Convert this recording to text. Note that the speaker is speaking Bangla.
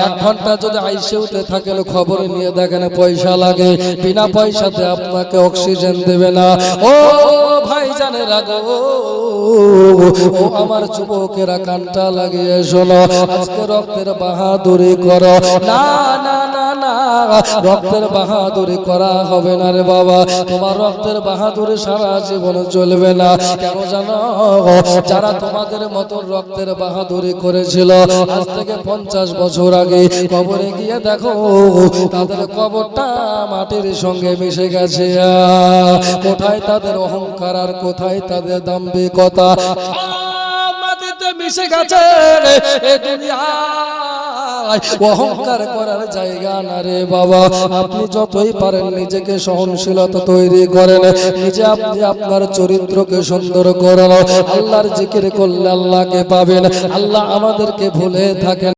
এক ঘন্টা যদি আইসিইউতে থাকেন খবর নিয়ে দেখেন পয়সা লাগে, বিনা পয়সাতে আপনাকে অক্সিজেন দেবে না। ও ভাই জানের আগো, ও আমার যুবকেরা কানটা লাগিয়ে শোনো, আজকে রক্তের বাহাদুরি করো না। না না না, রক্তের বাহাদুরি করা হবে না রে বাবা, তোমার রক্তের বাহাদুরি সারা জীবন চলবে না। কেন জানো? যারা তোমাদের মতো রক্তের বাহাদুরি করেছিল আজ থেকে 50 বছর আগে, কবরে গিয়ে দেখো তাদের কবরটা মাটির সঙ্গে মিশে গেছে। কোথায় তাদের অহংকার আর কোথায় তাদের দাম্ভিকতা, মাটিতে মিশে গেছে। এই দুনিয়ায় অহংকার করার জায়গা না রে বাবা। আপনি যতই পারেন নিজেকে সহনশীলতা তৈরি করেন, নিজে আপনি আপনার চরিত্রকে সুন্দর করেন। আল্লাহর জিকির করলে আল্লাহকে পাবেন। আল্লাহ আমাদেরকে ভুলে থাকেন।